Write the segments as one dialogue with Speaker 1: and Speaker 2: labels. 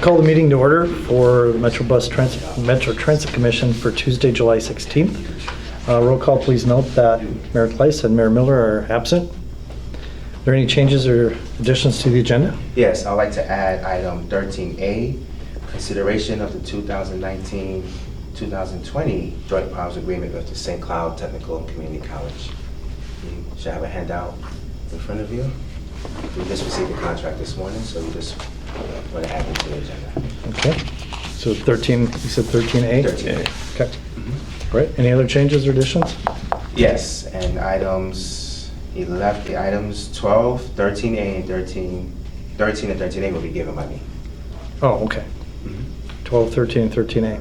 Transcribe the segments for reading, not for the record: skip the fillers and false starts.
Speaker 1: Call the meeting to order for the Metro Transit Commission for Tuesday, July 16th. Roll call, please note that Mayor Kleiss and Mayor Miller are absent. Are there any changes or additions to the agenda?
Speaker 2: Yes, I'd like to add item 13A, consideration of the 2019-2020 Joint Powers Agreement with the St. Cloud Technical and Community College. You should have a handout in front of you. We just received the contract this morning, so we just want to add it to the agenda.
Speaker 1: Okay. So 13, you said 13A?
Speaker 2: 13A.
Speaker 1: Okay. All right. Any other changes or additions?
Speaker 2: Yes, and items 12, 13A, and 13 and 13A will be given by me.
Speaker 1: Oh, okay. 12, 13, and 13A.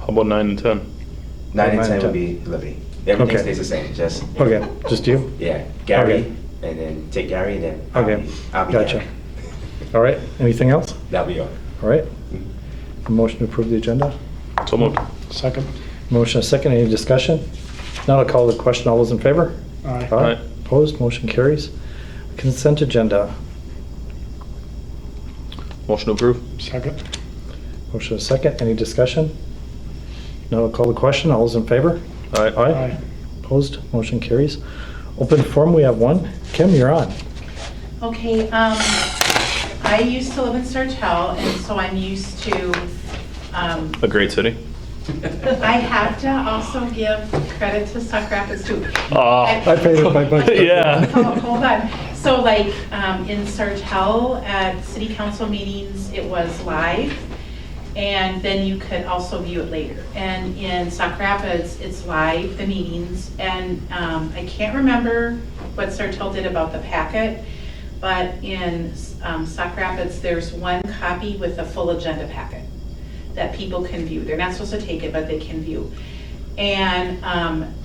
Speaker 3: How about 9 and 10?
Speaker 2: 9 and
Speaker 1: 9
Speaker 2: 10
Speaker 1: and
Speaker 2: will
Speaker 1: 10.
Speaker 2: be Libby. Everything
Speaker 1: Okay.
Speaker 2: stays the same, just,
Speaker 1: Okay, just you?
Speaker 2: yeah, Gary,
Speaker 1: Okay.
Speaker 2: and then take Gary, and then
Speaker 1: Okay,
Speaker 2: I'll be
Speaker 1: gotcha.
Speaker 2: Gary.
Speaker 1: All right. Anything else?
Speaker 2: That'll be all.
Speaker 1: All right. A motion to approve the agenda?
Speaker 3: So moved.
Speaker 1: Second. Motion a second. Any discussion? Now I'll call the question. All those in favor?
Speaker 3: Aye.
Speaker 1: Opposed? Motion carries. Consent agenda.
Speaker 3: Motion to approve.
Speaker 1: Second. Motion a second. Any discussion? Now I'll call the question. All those in favor?
Speaker 3: Aye.
Speaker 1: Opposed? Motion carries. Open forum, we have one. Kim, you're on.
Speaker 4: Okay, I used to live in Sartell, and so I'm used to,
Speaker 3: A great city.
Speaker 4: I have to also give credit to Sauk Rapids too.
Speaker 1: I paid it by budget.
Speaker 3: Yeah.
Speaker 4: Hold on. So like, in Sartell, at city council meetings, it was live, and then you could also view it later. And in Sauk Rapids, it's live, the meetings, and I can't remember what Sartell did about the packet, but in Sauk Rapids, there's one copy with a full agenda packet that people can view. They're not supposed to take it, but they can view. And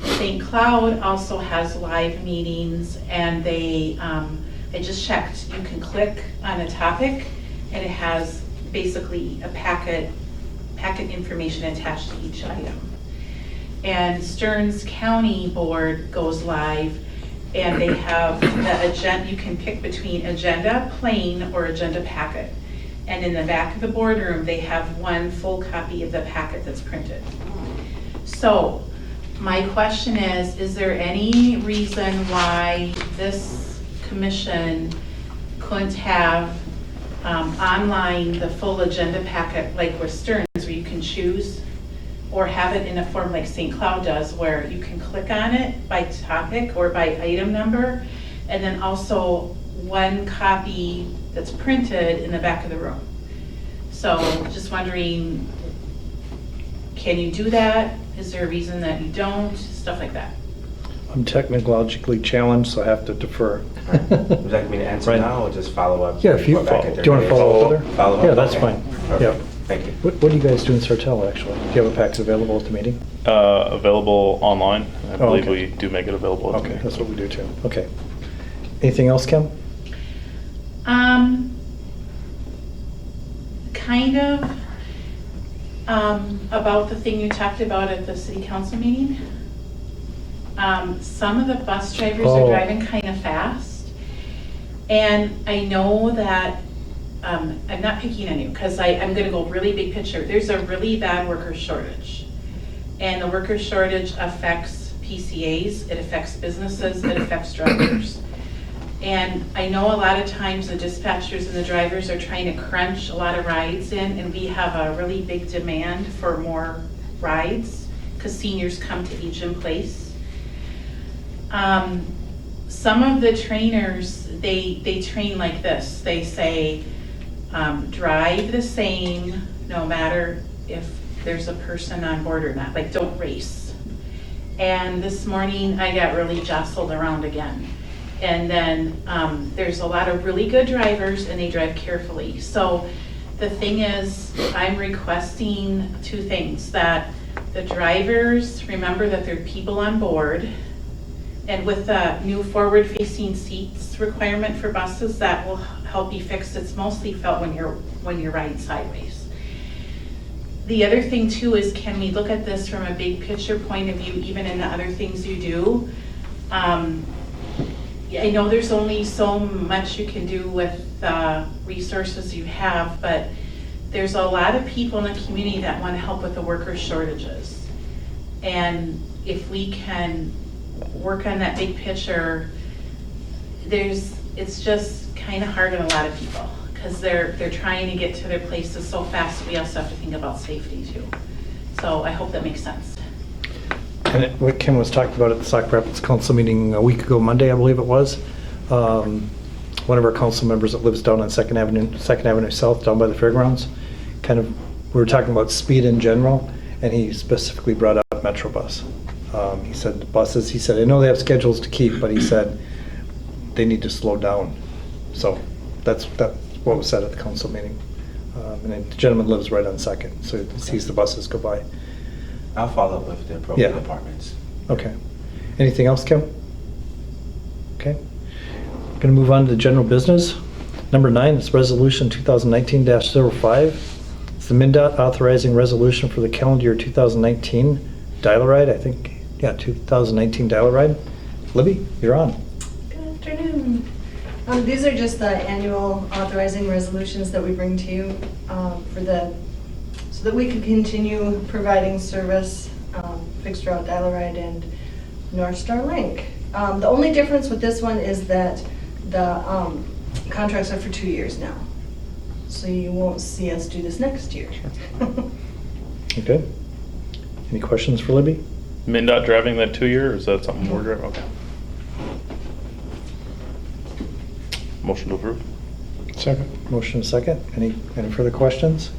Speaker 4: St. Cloud also has live meetings, and they, I just checked, you can click on a topic, and it has basically a packet information attached to each item. And Stearns County Board goes live, and they have the agenda, you can pick between agenda plain or agenda packet. And in the back of the boardroom, they have one full copy of the packet that's printed. So my question is there any reason why this commission couldn't have online the full agenda packet like with Stearns, where you can choose, or have it in a form like St. Cloud does, where you can click on it by topic or by item number, and then also one copy that's printed in the back of the room? So just wondering, can you do that? Is there a reason that you don't? Stuff like that.
Speaker 1: I'm technologically challenged, so I have to defer.
Speaker 2: Would you like me to answer
Speaker 1: Right.
Speaker 2: now, or just follow up?
Speaker 1: Yeah, if you,
Speaker 2: Go back
Speaker 1: do
Speaker 2: at
Speaker 1: you want to follow up with her?
Speaker 2: Follow up?
Speaker 1: Yeah, that's
Speaker 2: Okay.
Speaker 1: fine.
Speaker 2: Perfect.
Speaker 1: Yeah.
Speaker 2: Thank you.
Speaker 1: What do you guys do in Sartell, actually? Do you have a packet available at the meeting?
Speaker 3: Available online. I
Speaker 1: Oh,
Speaker 3: believe
Speaker 1: okay.
Speaker 3: we do make it available. at the
Speaker 1: Okay,
Speaker 3: meeting.
Speaker 1: that's what we do too. Okay. Anything else, Kim?
Speaker 4: Kind of about the thing you talked about at the city council meeting. Some of the bus drivers
Speaker 1: Oh.
Speaker 4: are driving kind of fast. And I know that, I'm not picking on you, because I'm gonna go really big picture. There's a really bad worker shortage. And the worker shortage affects PCAs, it affects businesses, it affects drivers. And I know a lot of times the dispatchers and the drivers are trying to crunch a lot of rides in, and we have a really big demand for more rides, because seniors come to age in place. Some of the trainers, they train like this. They say, drive the same no matter if there's a person on board or not, like don't race. And this morning I got really jostled around again. And then there's a lot of really good drivers, and they drive carefully. So the thing is, I'm requesting two things: that the drivers remember that there are people on board, and with the new forward-facing seats requirement for buses, that will help you fix. It's mostly felt when you're riding sideways. The other thing too is, can we look at this from a big picture point of view, even in the other things you do? I know there's only so much you can do with the resources you have, but there's a lot of people in the community that want to help with the worker shortages. And if we can work on that big picture, it's just kind of hard on a lot of people because they're trying to get to their places so fast. We also have to think about safety too. So I hope that makes sense.
Speaker 1: And what Kim was talking about at the Sauk Rapids Council meeting a week ago, Monday, I believe it was, one of our council members that lives down on Second Avenue South, down by the fairgrounds, we were talking about speed in general, and he specifically brought up Metrobus. He said the buses, he said, I know they have schedules to keep, but he said they need to slow down. So that's what was said at the council meeting. And the gentleman lives right on Second, so he sees the buses go by.
Speaker 2: I'll follow up with the appropriate
Speaker 1: Yeah.
Speaker 2: departments.
Speaker 1: Okay. Anything else, Kim? Okay. Going to move on to general business. Number 9 is Resolution 2019-05. It's the MnDOT authorizing resolution for the calendar year 2019 Dial-A-Ride, I think. Yeah, 2019 Dial-A-Ride. Libby, you're on.
Speaker 5: Good afternoon. These are just the annual authorizing resolutions that we bring to you so that we can continue providing service, fixed route Dial-A-Ride and North Star Link. The only difference with this one is that the contracts are for 2 years now. So you won't see us do this next year.
Speaker 1: Okay. Any questions for Libby?
Speaker 3: MnDOT driving that 2-year, or is that something we're driving? Okay. Motion to approve.
Speaker 1: Second. Motion and second. Any further questions?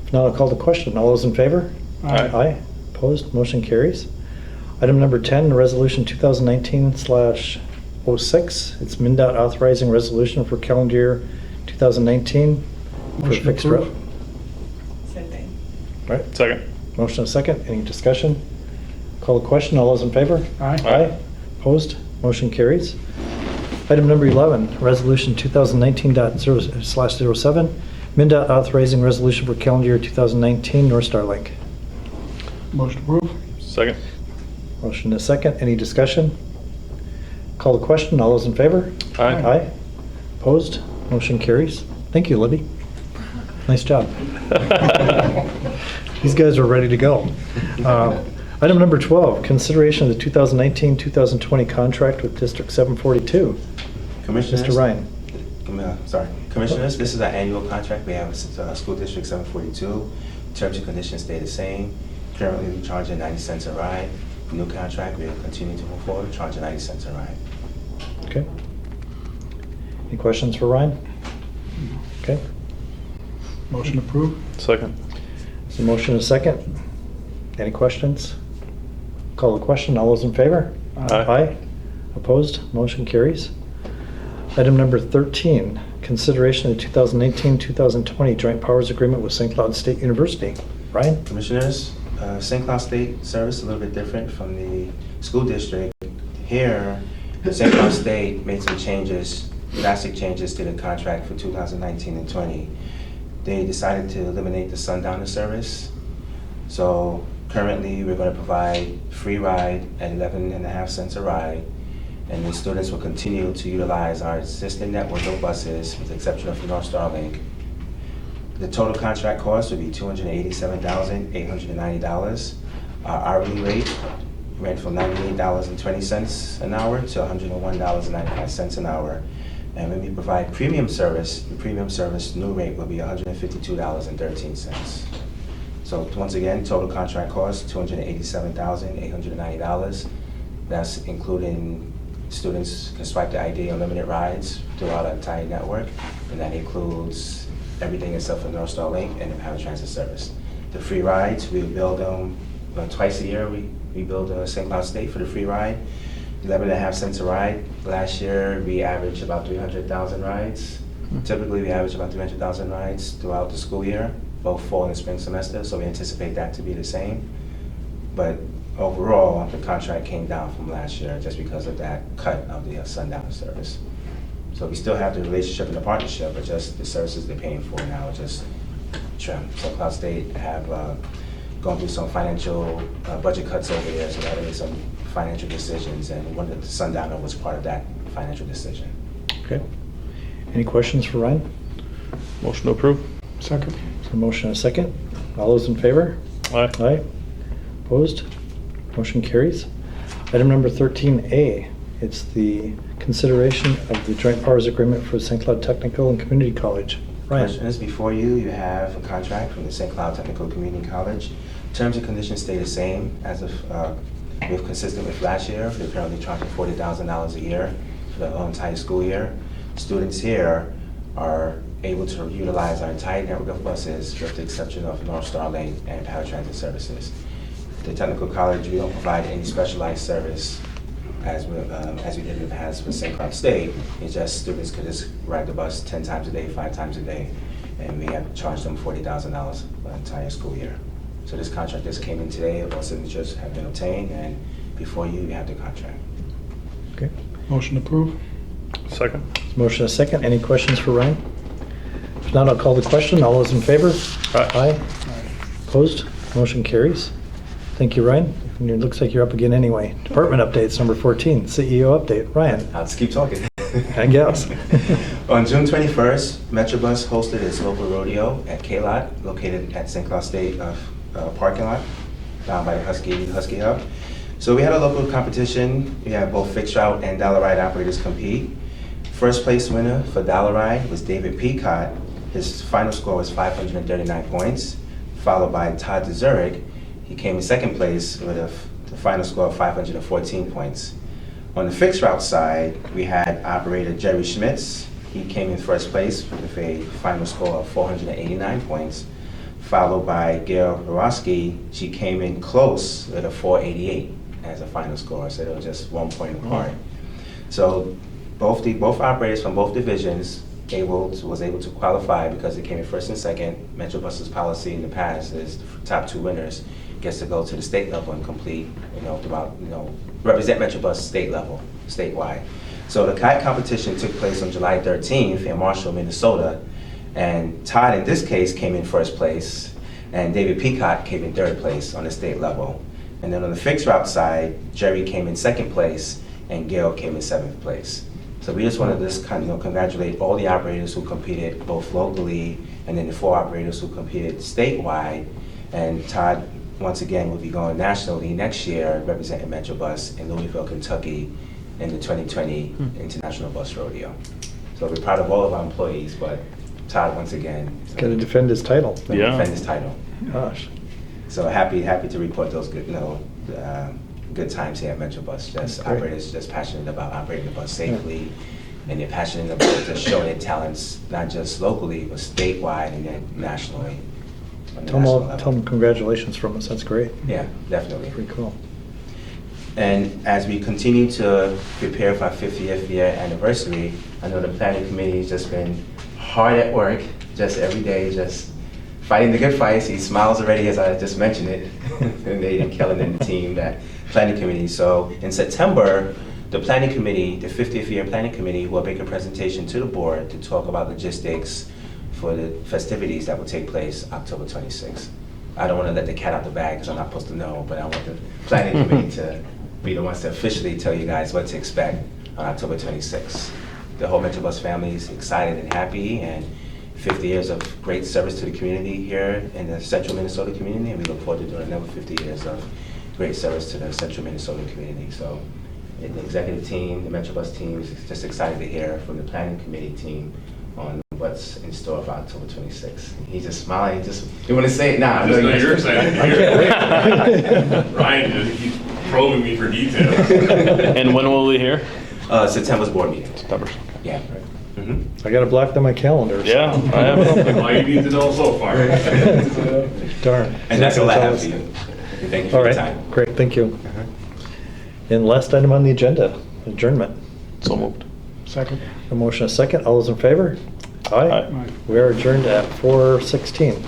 Speaker 1: If not, I'll call the question. All those in favor?
Speaker 3: Aye.
Speaker 1: Aye. Opposed? Motion carries. Item number 10, Resolution 2019/06. It's MnDOT authorizing resolution for calendar year 2019 for
Speaker 6: Motion
Speaker 1: fixed
Speaker 6: approved.
Speaker 1: route.
Speaker 5: Same thing.
Speaker 1: Right.
Speaker 3: Second.
Speaker 1: Motion and second. Any discussion? Call the question. All those in favor?
Speaker 6: Aye.
Speaker 1: Aye. Opposed? Motion carries. Item number 11, Resolution 2019.0/07. MnDOT authorizing resolution for calendar year 2019 North Star Link.
Speaker 6: Motion approved.
Speaker 3: Second.
Speaker 1: Motion and second. Any discussion? Call the question. All those in favor?
Speaker 3: Aye.
Speaker 1: Aye. Opposed? Motion carries. Thank you, Libby. Nice job. These guys are ready to go. Item number 12, consideration of the 2019-2020 contract with District 742.
Speaker 2: Commissioners?
Speaker 1: Mr. Ryan.
Speaker 2: Commissioners, this is our annual contract. We have School District 742. Terms and conditions stay the same. Currently, we charge 90 cents a ride. New contract, we'll continue to move forward, charging 90 cents a ride.
Speaker 1: Okay. Any questions for Ryan? Okay.
Speaker 6: Motion approved.
Speaker 3: Second.
Speaker 1: So motion and second. Any questions? Call the question. All those in favor?
Speaker 3: Aye.
Speaker 1: Opposed? Motion carries. Item number 13, consideration of the 2018-2020 Joint Powers Agreement with St. Cloud State University. Ryan?
Speaker 2: Commissioners, St. Cloud State service is a little bit different from the school district. Here, St. Cloud State made some changes, drastic changes to the contract for 2019 and 20. They decided to eliminate the sundowner service. So currently, we're going to provide free ride at 11.5 cents a ride, and the students will continue to utilize our existing network of buses, with the exception of the North Star Link. The total contract cost would be $287,890. Our hourly rate went from $98.20 an hour to $101.95 an hour. And when we provide premium service, the premium service new rate will be $152.13. So once again, total contract cost, $287,890. That's including students can swipe the ID unlimited rides throughout our entire network, and that includes everything except for North Star Link and the paratransit service. The free rides, we build them twice a year. We build St. Cloud State for the free ride, 11.5 cents a ride. Last year, we averaged about 300,000 rides. Typically, we average about 300,000 rides throughout the school year, both fall and spring semester, so we anticipate that to be the same. But overall, the contract came down from last year just because of that cut of the sundowner service. So we still have the relationship and the partnership, but just the services they're paying for now just trim. So Cloud State have gone through some financial budget cuts over there, so they had to make some financial decisions, and one of the sundowner was part of that financial decision.
Speaker 1: Okay. Any questions for Ryan?
Speaker 3: Motion to approve.
Speaker 6: Second.
Speaker 1: A motion and a second. All those in favor?
Speaker 3: Aye.
Speaker 1: Aye. Opposed? Motion carries. Item number 13A, it's the consideration of the joint powers agreement for St. Cloud Technical and Community College. Ryan?
Speaker 2: Commissioners, before you, you have a contract from the St. Cloud Technical Community College. Terms and conditions stay the same as if, we've consistent with last year. They're currently charging $40,000 a year for the entire school year. Students here are able to utilize our entire network of buses with the exception of North Star Lane and paratransit services. The technical college, we don't provide any specialized service as we did in the past with St. Cloud State. It's just students could just ride the bus 10 times a day, 5 times a day, and we have charged them $40,000 for the entire school year. So this contract just came in today, all signatures have been obtained, and before you, you have the contract.
Speaker 1: Okay.
Speaker 6: Motion approved.
Speaker 3: Second.
Speaker 1: Motion and a second. Any questions for Ryan? If not, I'll call the question. All those in favor?
Speaker 3: Aye.
Speaker 1: Opposed? Motion carries. Thank you, Ryan. And it looks like you're up again anyway. Department updates, number 14, CEO update. Ryan?
Speaker 2: I'll just keep talking.
Speaker 1: I guess.
Speaker 2: On June 21st, Metrobus hosted its local rodeo at K-Lot, located at St. Cloud State parking lot, down by the Husky Hub. So we had a local competition. We had both fixed route and dollar ride operators compete. First place winner for dollar ride was David Peacock. His final score was 539 points, followed by Todd DeZurich. He came in second place with the final score of 514 points. On the fixed route side, we had operator Jerry Schmitz. He came in first place with a final score of 489 points, followed by Gail Rorosky. She came in close with a 488 as a final score, so they were just 1 point apart. So both operators from both divisions was able to qualify because they came in first and second. Metrobus's policy in the past is the top 2 winners gets to go to the state level and complete, represent Metrobus state level, statewide. So the kite competition took place on July 13th in Marshall, Minnesota, and Todd in this case came in first place, and David Peacock came in third place on the state level. And then on the fixed route side, Jerry came in second place, and Gail came in 7th place. So we just wanted to congratulate all the operators who competed both locally, and then the 4 operators who competed statewide. And Todd, once again, will be going nationally next year, representing Metrobus in Louisville, Kentucky, in the 2020 International Bus Rodeo. So we're proud of all of our employees, but Todd, once again,
Speaker 1: Got to defend his title.
Speaker 2: gonna
Speaker 3: Yeah.
Speaker 2: defend his title.
Speaker 1: Gosh.
Speaker 2: So happy to report those good, good times here at Metrobus. Just
Speaker 1: Great.
Speaker 2: operators just passionate about operating the bus safely, and they're passionate about just showing their talents, not just locally, but statewide and then nationally. On the national level.
Speaker 1: Tell them congratulations from us. That's great.
Speaker 2: Yeah, definitely.
Speaker 1: Pretty cool.
Speaker 2: And as we continue to prepare for our 50th year anniversary, I know the planning committee has just been hard at work, just every day, just fighting the good fights. He smiles already as I just mentioned it, and Nate and Kellen and the team, that planning committee. So in September, the planning committee, the 50th year planning committee, will make a presentation to the board to talk about logistics for the festivities that will take place October 26th. I don't want to let the cat out the bag because I'm not supposed to know, but I want the planning committee to be the ones to officially tell you guys what to expect on October 26th. The whole Metrobus family is excited and happy, and 50 years of great service to the community here in the central Minnesota community, and we look forward to doing another 50 years of great service to the central Minnesota community. So the executive team, the Metrobus team is just excited to hear from the planning committee team on what's in store for October 26th. He's just smiling, you want to say it now?
Speaker 7: Just know you're excited.
Speaker 1: I can't wait.
Speaker 7: Ryan just keeps probing me for details.
Speaker 3: And when will we hear?
Speaker 2: September's board meeting.
Speaker 3: September.
Speaker 2: Yeah. Mhm.
Speaker 1: I got it blocked on my calendar. so-
Speaker 3: Yeah, I have something.
Speaker 7: All you need to know so far.
Speaker 1: Darn.
Speaker 2: And that's all I have for you. Thank you for
Speaker 1: All
Speaker 2: your
Speaker 1: right,
Speaker 2: time.
Speaker 1: great, thank you. And last item on the agenda, adjournment.
Speaker 3: So moved.
Speaker 6: Second.
Speaker 1: A motion, a second. All those in favor?
Speaker 3: Aye.
Speaker 6: Aye.
Speaker 1: We are adjourned at 4:16.